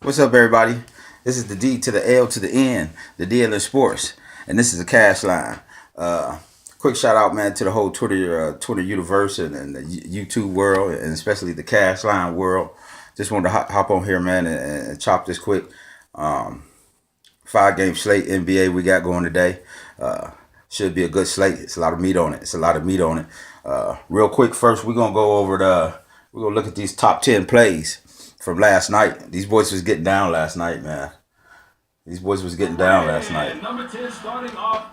What's up, everybody? This is the D to the L to the N, the dealer sports, and this is a cash line. Uh, Quick shout out, man, to the whole Twitter universe and the YouTube world, and especially the cash line world. Just wanted to hop on here, man, and chop this quick. Um, 5 game slate NBA we got going today. Uh, should be a good slate. It's a lot of meat on it. Real quick, first we're gonna go over we're gonna look at these top 10 plays from last night. These boys was getting down last night, man. These boys was getting down last night. Number 10 starting off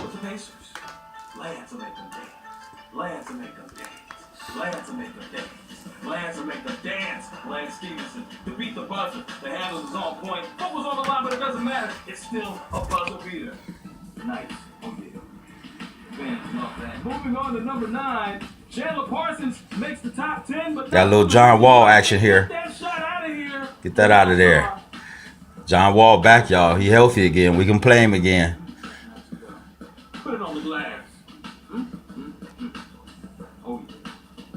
with the Pacers. Lance will make them dance. Lance will make them dance. Lance will make them dance. Lance will make them dance. Lance Stevenson to beat the buzzer. The handle was on point. What was on the line, but it doesn't matter. It's still a buzzer beater. Nice. Oh, yeah. Fans love that. Moving on to number 9. Chandler Parsons makes the top 10, but got a little John Wall action here. Get that shot out of here. Get that out of there. John Wall back, y'all. He healthy again. We can play him again. Put it on the glass. Oh,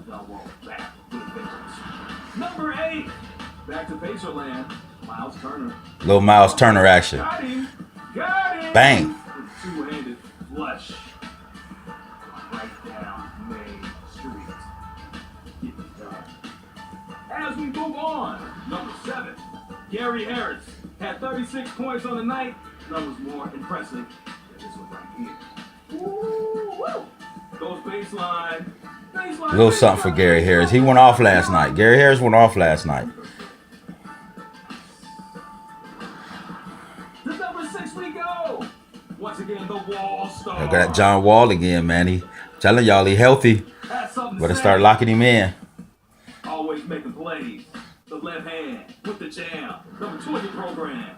John Wall back to the Pacers. Number 8. Back to Pacerland. Miles Turner. Little Miles Turner action. Got him. Got him. Bang. Two-handed flush. Right down Main Street. Get it done. As we move on, number 7. Gary Harris had 36 points on the night. Numbers more impressive than this one right here. Woo! Goes baseline. A little something for Gary Harris. He went off last night. Gary Harris went off last night. To number 6 we go. Once again, the Wall star. Look at that John Wall again, man. He telling y'all he healthy. Better start locking him in. Always making plays. The left hand with the jam. Number 20 program.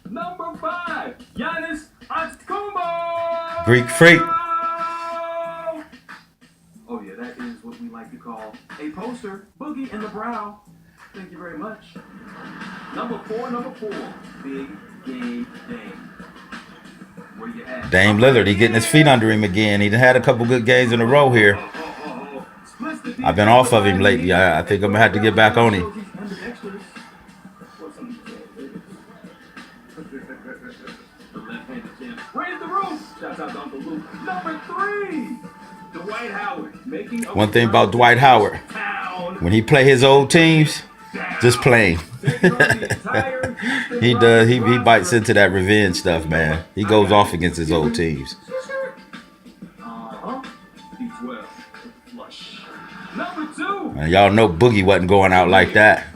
Number 5, Giannis Antetokounmpo. Greek freak. Oh yeah, that is what we like to call a poster. Boogie in the brow. Thank you very much. Number 4. Big game Dame. Where you at? Dame Lillard, he getting his feet under him again. He done had a couple good games in a row here. I've been off of him lately. I think I'm going to have to get back on him. Raise the roof. Shouts out to Uncle Luke. Number 3. Dwight Howard making One thing about Dwight Howard, when he play his old teams, just play him. He does. He bites into that revenge stuff, man. He goes off against his old teams. Number 2. And y'all know Boogie wasn't going out like that.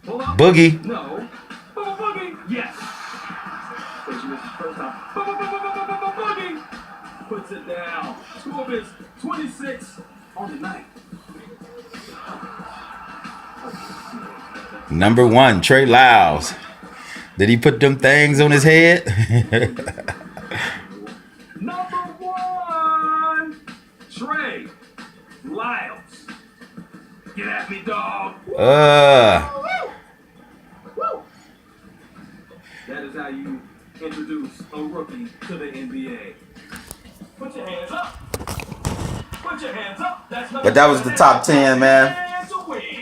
Boogie. No. Boogie. Yes. Boogie puts it down. 2 of his 26 on the night. Number 1, Trey Lyles. Did he put them things on his head? Number 1, Trey Lyles. Get at me, dog. That is how you introduce a rookie to the NBA. Put your hands up. Put your hands up. But that was the top 10, man.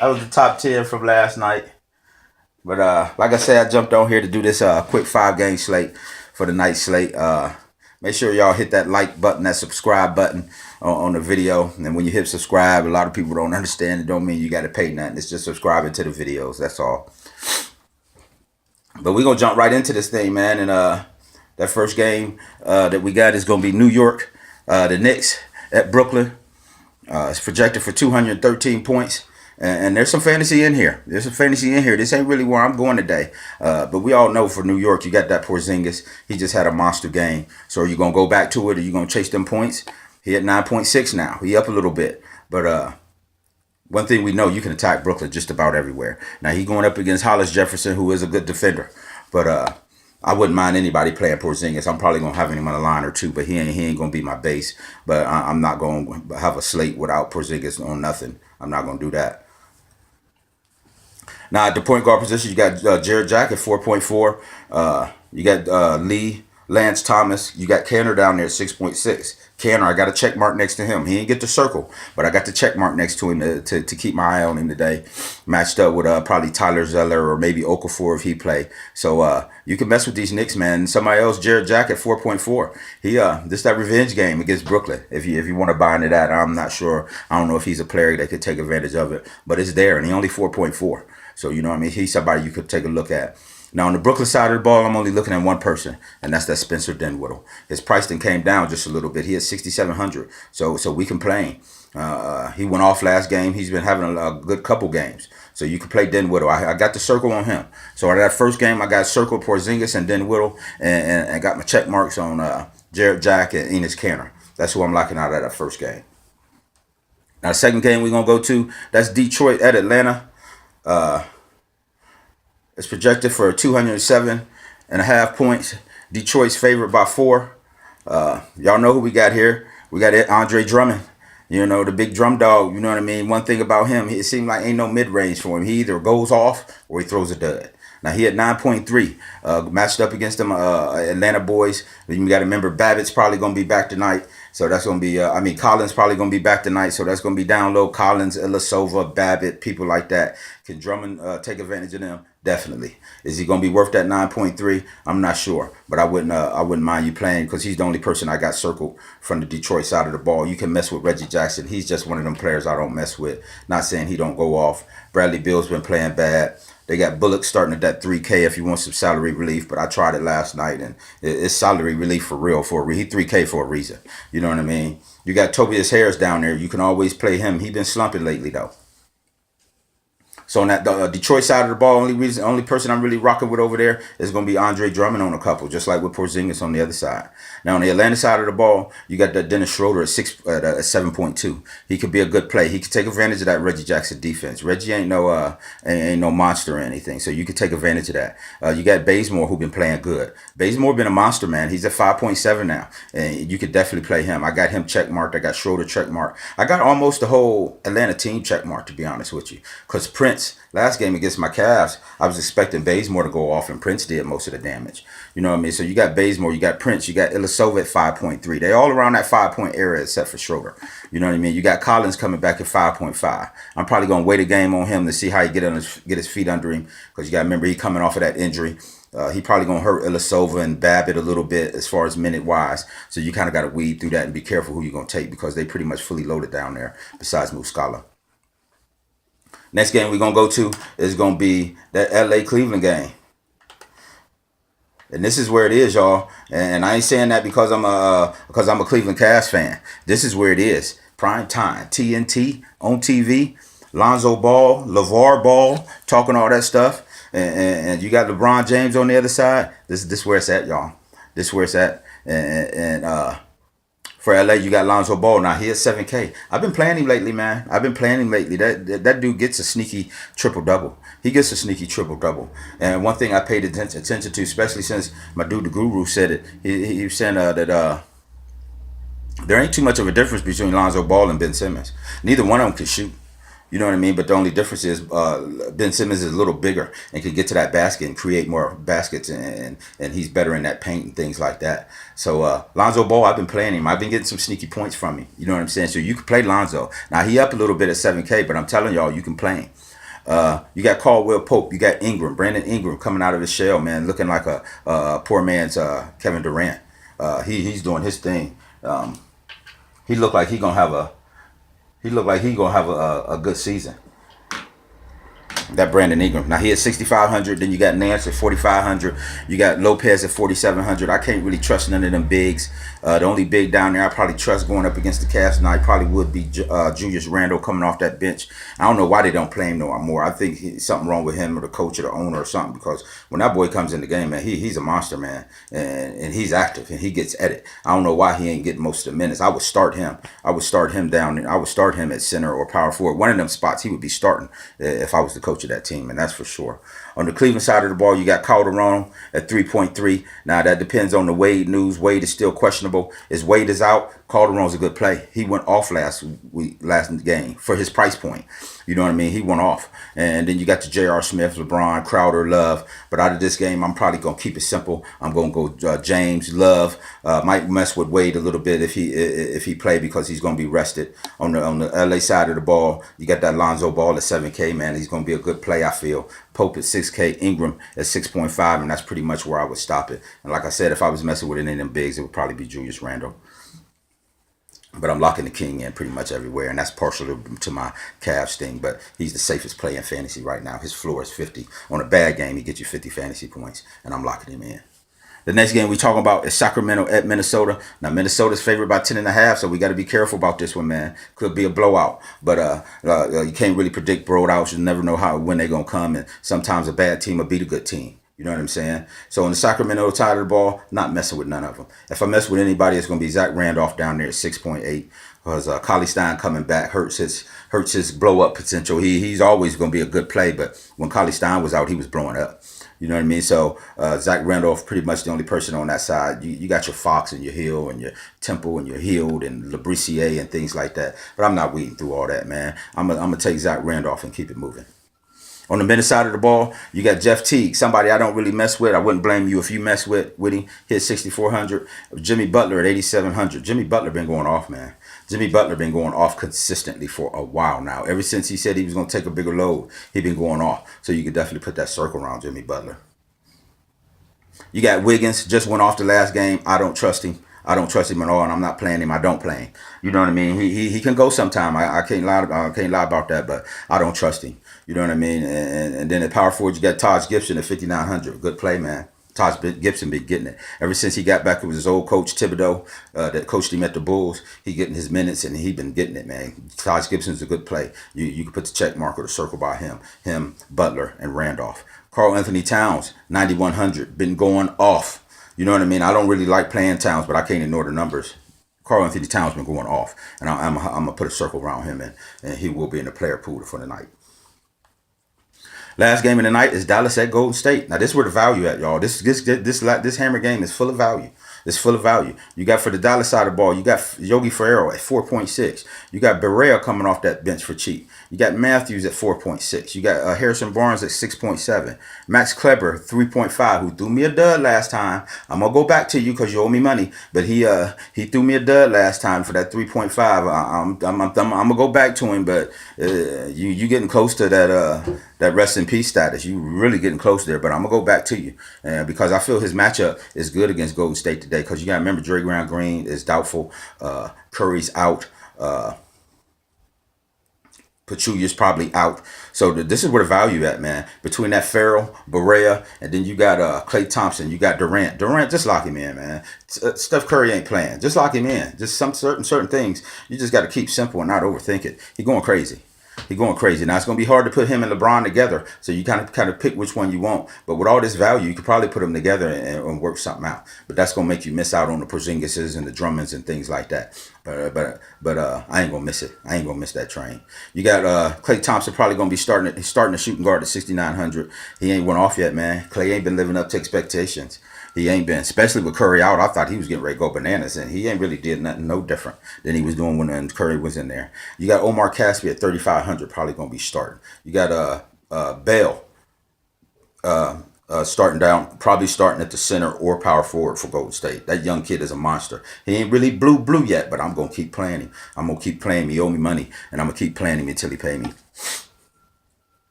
That was the top 10 from last night. But like I said, I jumped on here to do this quick 5-game slate for the night slate. Make sure y'all hit that like button, that subscribe button on the video. And when you hit subscribe, a lot of people don't understand. It don't mean you got to pay nothing. It's just subscribing to the videos. That's all. But we're going to jump right into this thing, man. And that first game that we got is going to be New York, the Knicks at Brooklyn. It's projected for 213 points. And there's some fantasy in here. This ain't really where I'm going today. But we all know for New York, you got that Porzingis. He just had a monster game. So are you going to go back to it? Or are you going to chase them points? He at 9.6 now. He up a little bit. But one thing we know, you can attack Brooklyn just about everywhere. Now, he going up against Hollis Jefferson, who is a good defender. But I wouldn't mind anybody playing Porzingis. I'm probably going to have him on a line or two, but he ain't going to be my base. But I'm not going to have a slate without Porzingis on nothing. I'm not going to do that. Now, at the point guard position, you got Jared Jack at 4.4. You got Lee Lance Thomas, you got Canner down there at 6.6. Canner, I got a check mark next to him. He didn't get the circle, but I got the check mark next to him to keep my eye on him today. Matched up with probably Tyler Zeller or maybe Okafor if he play. So you can mess with these Knicks, man. Somebody else, Jared Jack at 4.4. This that revenge game against Brooklyn. If you want to buy into that, I'm not sure. I don't know if he's a player that could take advantage of it, but it's there, and he only 4.4. So you know what I mean. He's somebody you could take a look at. Now, on the Brooklyn side of the ball, I'm only looking at one person, and that's that Spencer Dinwiddie. His price then came down just a little bit. He had 6,700, so we can play him. He went off last game. He's been having a good couple games, so you can play Dinwiddie. I got the circle on him. So out of that first game, I got circled Porzingis and Dinwiddie, and got my check marks on Jared Jack and Enes Kanter. That's who I'm locking out of that first game. Now, the second game we're going to go to, that's Detroit at Atlanta. It's projected for 207.5 points. Detroit's favored by 4. Y'all know who we got here. We got Andre Drummond. You know, the big drum dog. You know what I mean? One thing about him, it seems like ain't no mid-range for him. He either goes off or he throws a dud. Now, he had 9.3. Matched up against them Atlanta boys. You got to remember, Babbitt's probably going to be back tonight. So that's going to be, Collins probably going to be back tonight. So that's going to be down low. Collins, Ilyasova, Babbitt, people like that. Can Drummond take advantage of them? Definitely. Is he going to be worth that 9.3? I'm not sure, but I wouldn't mind you playing because he's the only person I got circled from the Detroit side of the ball. You can mess with Reggie Jackson. He's just one of them players I don't mess with. Not saying he don't go off. Bradley Beal's been playing bad. They got Bullock starting at that 3K if you want some salary relief, but I tried it last night and it's salary relief for real. He 3K for a reason. You know what I mean? You got Tobias Harris down there. You can always play him. He's been slumping lately though. So on that Detroit side of the ball, only person I'm really rocking with over there is going to be Andre Drummond on a couple, just like with Porzingis on the other side. Now on the Atlanta side of the ball, you got that Dennis Schroeder at 7.2. He could be a good play. He could take advantage of that Reggie Jackson defense. Reggie ain't no monster or anything, so you could take advantage of that. You got Bazemore who been playing good. Bazemore been a monster, man. He's at 5.7 now, and you could definitely play him. I got him check marked. I got Schroeder check marked. I got almost the whole Atlanta team check marked, to be honest with you, because Prince. Last game against my Cavs, I was expecting Bazemore to go off, and Prince did most of the damage. You know what I mean? So you got Bazemore, you got Prince, you got Ilyasova at 5.3. They all around that 5-point area except for Schroeder. You know what I mean? You got Collins coming back at 5.5. I'm probably gonna wait a game on him to see how he get his feet under him, because you got to remember he coming off of that injury. He probably gonna hurt Ilyasova and Babbitt a little bit as far as minute wise. So you kind of got to weed through that and be careful who you're gonna take, because they pretty much fully loaded down there. Besides Muscala. Next game we're going to go to is going to be that LA-Cleveland game. And this is where it is, y'all. And I ain't saying that because I'm a Cleveland Cavs fan. This is where it is. Prime time. TNT on TV. Lonzo Ball, LeVar Ball, talking all that stuff. And you got LeBron James on the other side. This where it's at, y'all. This where it's at. And for LA, you got Lonzo Ball. Now, he is 7K. I've been playing him lately, man. That dude gets a sneaky triple-double. He gets a sneaky triple-double. And one thing I paid attention to, especially since my dude, the Guru, said it, he was saying that there ain't too much of a difference between Lonzo Ball and Ben Simmons. Neither one of them can shoot. You know what I mean? But the only difference is Ben Simmons is a little bigger and can get to that basket and create more baskets, and he's better in that paint and things like that. So Lonzo Ball, I've been playing him. I've been getting some sneaky points from him. You know what I'm saying? So you can play Lonzo. Now, he up a little bit at 7K, but I'm telling y'all, you can play him. You got Caldwell Pope. You got Brandon Ingram coming out of his shell, man, looking like a poor man's Kevin Durant. He's doing his thing. He looked like he gonna have a good season. That Brandon Ingram. Now he at 6,500. Then you got Nance at 4,500. You got Lopez at 4,700. I can't really trust none of them bigs. The only big down there I probably trust going up against the Cavs tonight probably would be Julius Randle coming off that bench. I don't know why they don't play him no more. I think something wrong with him or the coach or the owner or something, because when that boy comes in the game, man, he's a monster, man, and he's active and he gets at it. I don't know why he ain't getting most of the minutes. I would start him. I would start him down. I would start him at center or power forward. One of them spots he would be starting if I was the coach of that team, and that's for sure. On the Cleveland side of the ball, you got Calderon at 3.3. Now, that depends on the Wade news. Wade is still questionable. If Wade is out, Calderon's a good play. He went off last game for his price point. You know what I mean? He went off. And then you got the J.R. Smith, LeBron, Crowder, Love. But out of this game, I'm probably going to keep it simple. I'm going to go James, Love. Might mess with Wade a little bit if he play because he's going to be rested. On the LA side of the ball, you got that Lonzo Ball at 7K, man. He's going to be a good play, I feel. Pope at 6K, Ingram at 6.5, and that's pretty much where I would stop it. And like I said, if I was messing with any of them bigs, it would probably be Julius Randle. But I'm locking the king in pretty much everywhere, and that's partial to my Cavs thing. But he's the safest play in fantasy right now. His floor is 50. On a bad game, he gets you 50 fantasy points, and I'm locking him in. The next game we talking about is Sacramento at Minnesota. Now Minnesota's favored by 10.5, so we got to be careful about this one, man. Could be a blowout, but you can't really predict blowouts. You never know when they're gonna come, and sometimes a bad team will beat a good team. You know what I'm saying? So on the Sacramento side of the ball, not messing with none of them. If I mess with anybody, it's gonna be Zach Randolph down there at 6.8. Because Cauley Stein coming back hurts his blow up potential. He's always gonna be a good play, but when Cauley Stein was out, he was blowing up. You know what I mean? So Zach Randolph pretty much the only person on that side. You got your Fox and your Hill and your Temple and your Hield and Labricier and things like that. But I'm not weeding through all that, man. I'm gonna take Zach Randolph and keep it moving. On the men's side of the ball, you got Jeff Teague, somebody I don't really mess with. I wouldn't blame you if you mess with him. Hit 6,400. Jimmy Butler at 8,700. Jimmy Butler been going off, man. Jimmy Butler been going off consistently for a while now. Ever since he said he was going to take a bigger load, he been going off. So you could definitely put that circle around Jimmy Butler. You got Wiggins, just went off the last game. I don't trust him. I don't trust him at all, and I'm not playing him. I don't play him. You know what I mean? He can go sometime. I can't lie. I can't lie about that, but I don't trust him. You know what I mean? And then at power forward, you got Taj Gibson at 5,900. Good play, man. Taj Gibson been getting it ever since he got back with his old coach Thibodeau that coached him at the Bulls. He getting his minutes and he been getting it, man. Taj Gibson's a good play. You can put the check mark or the circle by him, Butler and Randolph. Karl Anthony Towns 9,100 been going off. You know what I mean? I don't really like playing Towns, but I can't ignore the numbers. Karl Anthony Towns been going off, and I'm gonna put a circle around him, and he will be in the player pool for the night. Last game of the night is Dallas at Golden State. Now this is where the value at, y'all. This hammer game is full of value. It's full of value. You got for the Dallas side of the ball, you got Yogi Ferrell at 4.6. You got Berea coming off that bench for cheap. You got Matthews at 4.6. You got Harrison Barnes at 6.7. Max Kleber 3.5, who threw me a dud last time. I'm gonna go back to you because you owe me money, but he threw me a dud last time for that 3.5. I'm gonna go back to him, but you getting close to that rest in peace status. You really getting close there, but I'm gonna go back to you because I feel his matchup is good against Golden State today. Because you gotta remember, Draymond Green is doubtful. Curry's out. Pachulia's probably out. So this is where the value at, man. Between that Farrell, Berea, and then you got Klay Thompson. You got Durant. Durant, just lock him in, man. Steph Curry ain't playing. Just lock him in. Just some certain things you just got to keep simple and not overthink it. He going crazy. He's going crazy. Now, it's going to be hard to put him and LeBron together, so you kind of pick which one you want. But with all this value, you could probably put them together and work something out. But that's going to make you miss out on the Porzingises and the Drummonds and things like that. But I ain't going to miss it. I ain't going to miss that train. You got Klay Thompson probably going to be starting the shooting guard at 6,900. He ain't went off yet, man. Klay ain't been living up to expectations. He ain't been, especially with Curry out. I thought he was getting ready to go bananas, and he ain't really did nothing no different than he was doing when Curry was in there. You got Omar Caspi at 3,500, probably going to be starting. You got Bell starting down, probably starting at the center or power forward for Golden State. That young kid is a monster. He ain't really blue yet, but I'm going to keep playing him. I'm going to keep playing him. He owe me money, and I'm going to keep playing him until he pay me.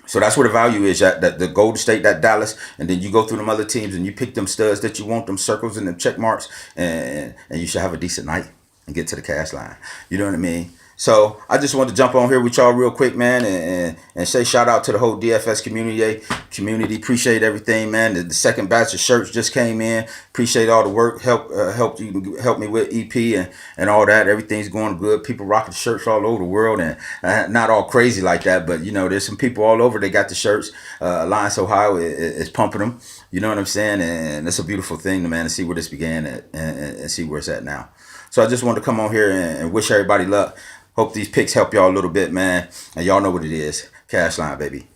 So that's where the value is at, that the Golden State, that Dallas, and then you go through them other teams and you pick them studs that you want, them circles and them check marks, and you should have a decent night and get to the cash line. You know what I mean? So I just wanted to jump on here with y'all real quick, man, and say shout out to the whole DFS community. Appreciate everything, man. The second batch of shirts just came in. Appreciate all the work. Help me with EP and all that. Everything's going good. People rocking shirts all over the world, and not all crazy like that, but you know, there's some people all over. They got the shirts. Alliance Ohio is pumping them. You know what I'm saying? And it's a beautiful thing, man, to see where this began at and see where it's at now. So I just wanted to come on here and wish everybody luck. Hope these picks help y'all a little bit, man. And y'all know what it is. Cash line, baby.